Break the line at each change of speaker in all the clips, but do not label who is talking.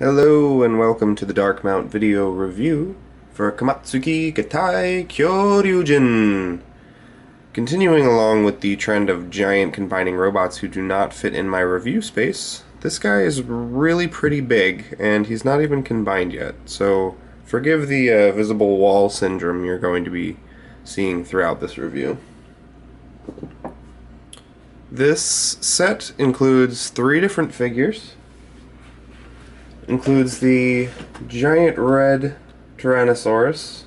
Hello and welcome to the Dark Mount video review for Kamitsuki Gattai Kyoryujin. Continuing along with the trend of giant combining robots who do not fit in my review space, this guy is really pretty big and he's not even combined yet, so forgive the visible wall syndrome you're going to be seeing throughout this review. This set includes 3 different figures. Includes the giant red Tyrannosaurus,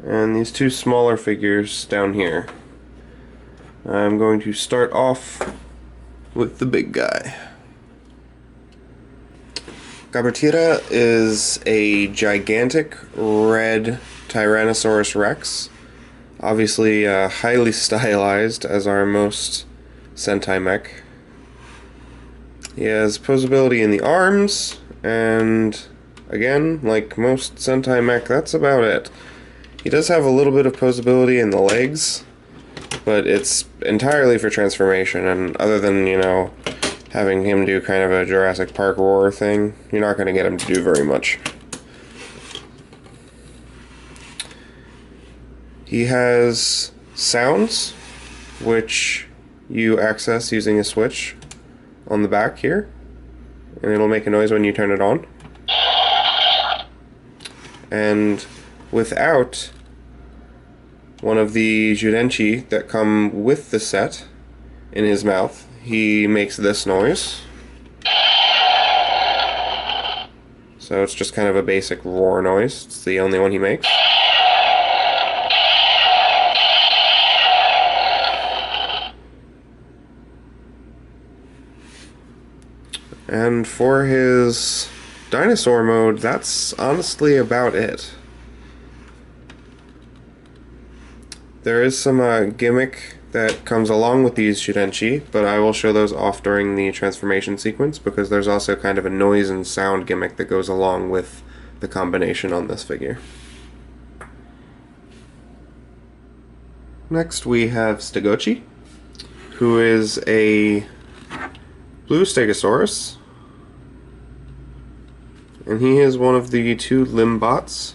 and these 2 smaller figures down here. I'm going to start off with the big guy. Gabutyra is a gigantic red Tyrannosaurus Rex, obviously highly stylized as are most Sentai mech. He has posability in the arms, and again, like most Sentai mech, that's about it. He does have a little bit of posability in the legs, but it's entirely for transformation, and other than, having him do kind of a Jurassic Park roar thing, you're not going to get him to do very much. He has sounds, which you access using a switch on the back here, and it'll make a noise when you turn it on. And without one of the Zyuden that come with the set in his mouth, he makes this noise. So it's just kind of a basic roar noise. It's the only one he makes. And for his dinosaur mode, that's honestly about it. There is some gimmick that comes along with these Zyuden, but I will show those off during the transformation sequence because there's also kind of a noise and sound gimmick that goes along with the combination on this figure. Next we have Stegotchi, who is a blue Stegosaurus, and he is one of the 2 limbots.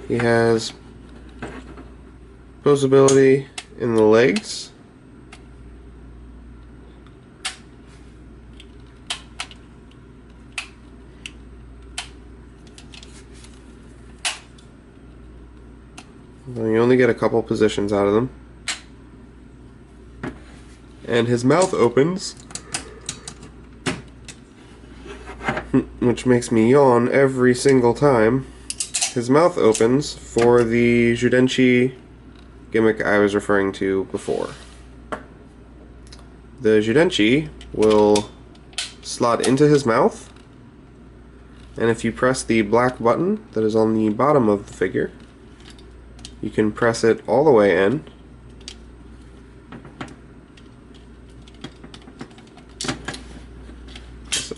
He has posability in the legs, you only get a couple positions out of them. And his mouth opens, which makes me yawn every single time. His mouth opens for the Zyuden gimmick I was referring to before. The Zyuden will slot into his mouth, and if you press the black button that is on the bottom of the figure, you can press it all the way in.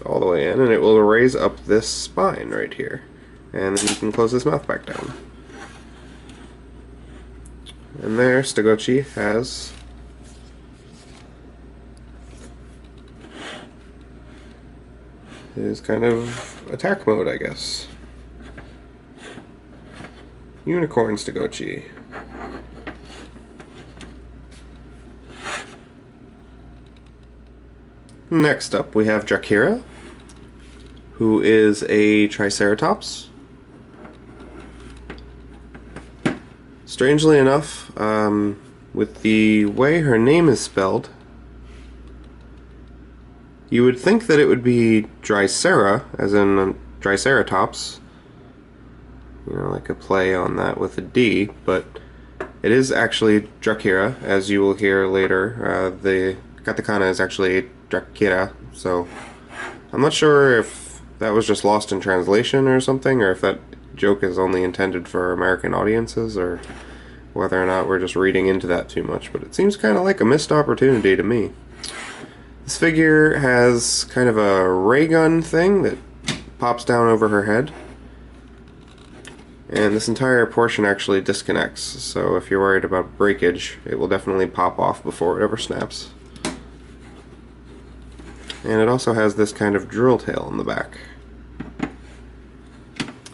All the way in, and it will raise up this spine right here, and then you can close his mouth back down. And there, Stegotchi has his kind of attack mode, I guess. Unicorn Stegotchi. Next up, we have Dricera, who is a Triceratops. Strangely enough, with the way her name is spelled, you would think that it would be Dricera, as in Triceratops, like a play on that with a D, but it is actually Dricera, as you will hear later. The katakana is actually Dricera, so I'm not sure if that was just lost in translation or something, or if that joke is only intended for American audiences, or whether or not we're just reading into that too much, but it seems kind of like a missed opportunity to me. This figure has kind of a ray gun thing that pops down over her head, And this entire portion actually disconnects, so if you're worried about breakage, it will definitely pop off before it ever snaps. And it also has this kind of drill tail in the back.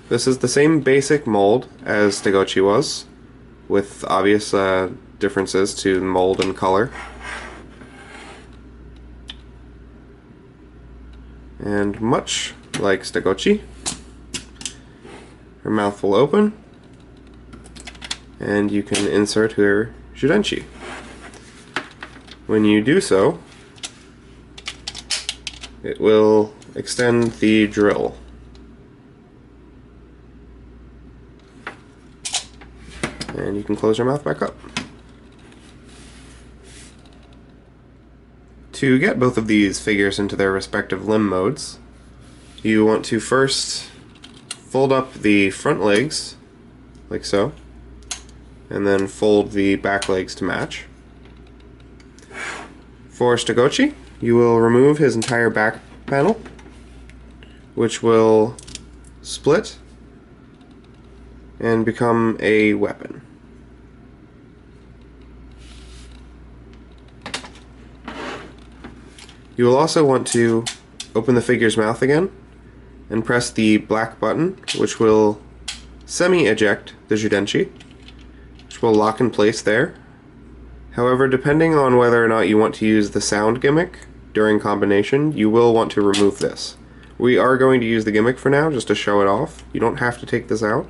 This is the same basic mold as Stegotchi was, with obvious differences to mold and color. And much like Stegotchi, her mouth will open, and you can insert her Zyuden. When you do so, it will extend the drill. And you can close your mouth back up. To get both of these figures into their respective limb modes, you want to first fold up the front legs, like so, and then fold the back legs to match. For Stegotchi, you will remove his entire back panel, which will split and become a weapon. You will also want to open the figure's mouth again and press the black button, which will semi-eject the Zyuden, which will lock in place there. However, depending on whether or not you want to use the sound gimmick during combination, you will want to remove this. We are going to use the gimmick for now, just to show it off. You don't have to take this out,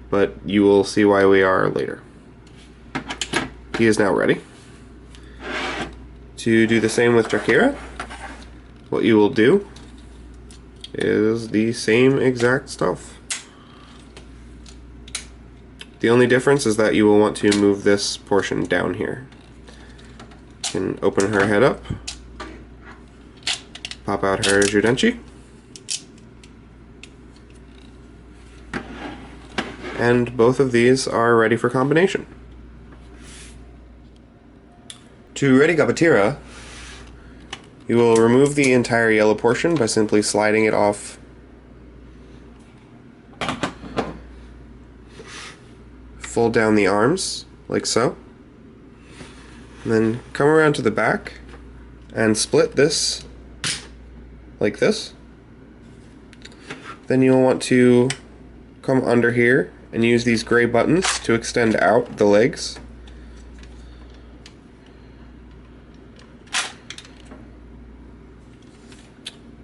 but you will see why we are later. He is now ready. To do the same with Dricera, what you will do is the same exact stuff. The only difference is that you will want to move this portion down here. You can open her head up, pop out her Zyuden, and both of these are ready for combination. To ready Gabutyra, you will remove the entire yellow portion by simply sliding it off. Fold down the arms, like so. And then come around to the back and split this like this. Then you'll want to come under here and use these gray buttons to extend out the legs.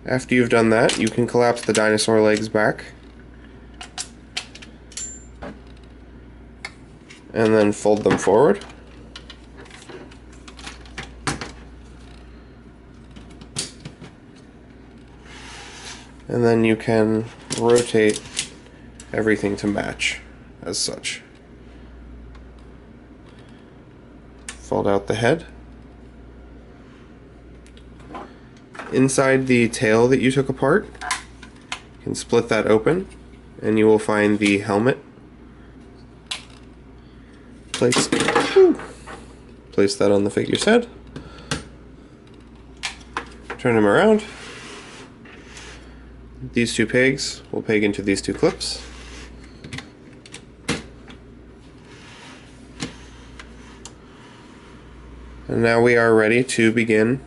After you've done that, you can collapse the dinosaur legs back and then fold them forward. And then you can rotate everything to match as such. Fold out the head. Inside the tail that you took apart, you can split that open and you will find the helmet. Place that on the figure's head. Turn him around. These two pegs will peg into these two clips. And now we are ready to begin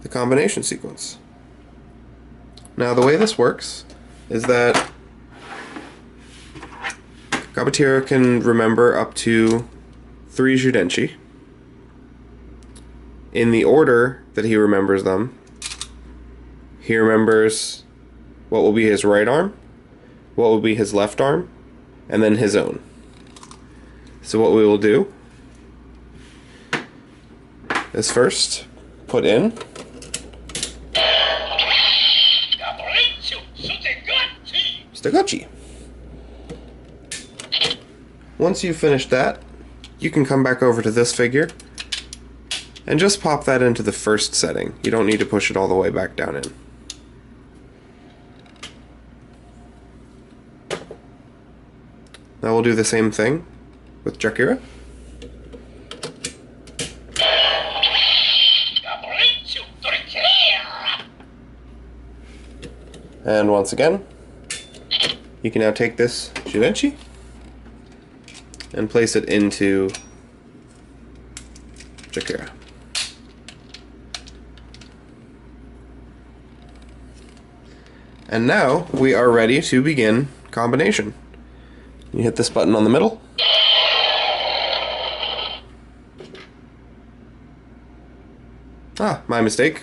the combination sequence. Now the way this works is that Gabutyra can remember up to 3 Zyuden. In the order that he remembers them, he remembers what will be his right arm, what will be his left arm, and then his own. So what we will do is first put in Stegotchi. Once you've finished that, you can come back over to this figure and just pop that into the first setting. You don't need to push it all the way back down in. Now we'll do the same thing with Dricera. And once again, You can now take this Zyuden and place it into Dricera. And now we are ready to begin combination. You hit this button on the middle. Ah, my mistake.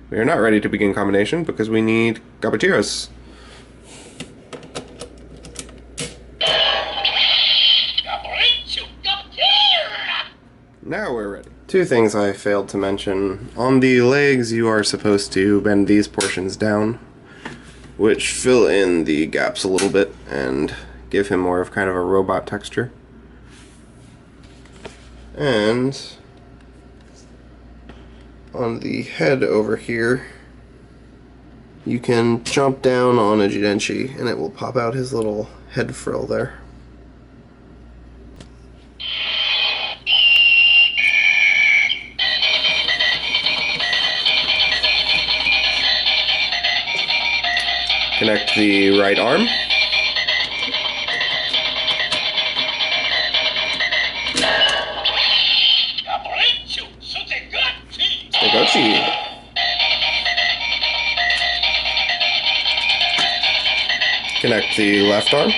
We are not ready to begin combination because we need Gabutyras. Now we're ready. Two things I failed to mention. On the legs, you are supposed to bend these portions down, which fill in the gaps a little bit and give him more of kind of a robot texture. And on the head over here, you can chomp down on a Zyuden and it will pop out his little head frill there. Connect the right arm. Stegotchi. Connect the left arm.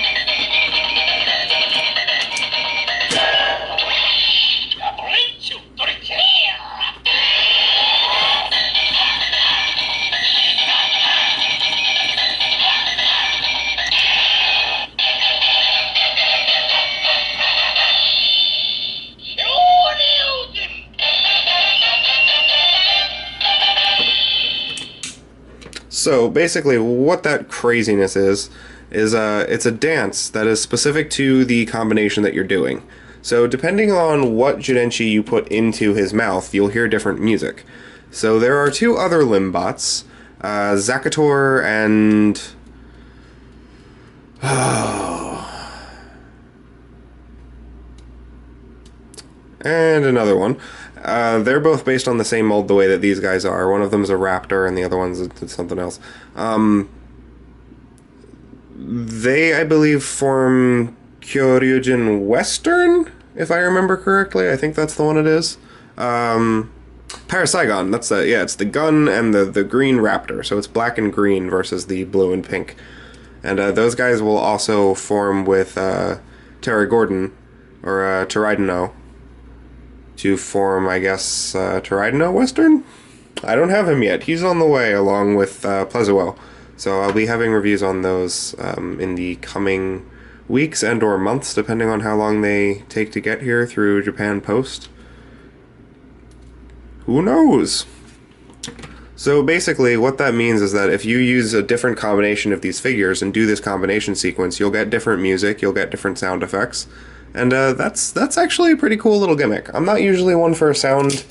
So basically what that craziness is it's a dance that is specific to the combination that you're doing. So depending on what Zyuden you put into his mouth, you'll hear different music. So there are two other Limbots, Zakator and... and another one. They're both based on the same mold the way that these guys are. One of them is a raptor and the other one's something else. They, I believe, form Kyoryujin Western, if I remember correctly. I think that's the one it is. Parasygon, that's the, yeah, it's the gun and the green raptor. So it's black and green versus the blue and pink. And those guys will also form with Terra Gordon, or Pteridino, to form, I guess, Pteridino Western? I don't have him yet. He's on the way, along with Pleasuel. So I'll be having reviews on those in the coming weeks and or months, depending on how long they take to get here through Japan Post. Who knows? So basically, what that means is that if you use a different combination of these figures and do this combination sequence, you'll get different music, you'll get different sound effects. And that's actually a pretty cool little gimmick. I'm not usually one for sound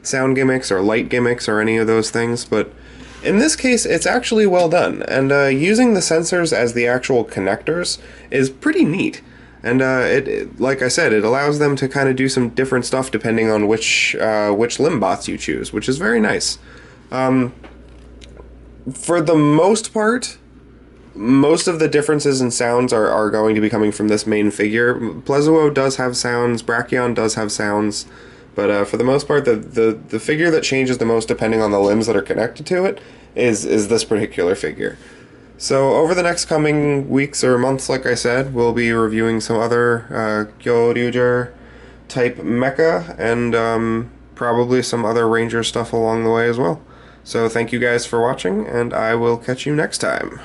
gimmicks or light gimmicks or any of those things, but in this case it's actually well done. And using the sensors as the actual connectors is pretty neat. And it, like I said, it allows them to kind of do some different stuff depending on which Limbots you choose, which is very nice. For the most part, most of the differences in sounds are going to be coming from this main figure. Pleasuo does have sounds, Brachion does have sounds, but for the most part, the figure that changes the most depending on the limbs that are connected to it is this particular figure. So over the next coming weeks or months, like I said, we'll be reviewing some other Kyoryuger type mecha and probably some other Ranger stuff along the way as well. So thank you guys for watching, and I will catch you next time.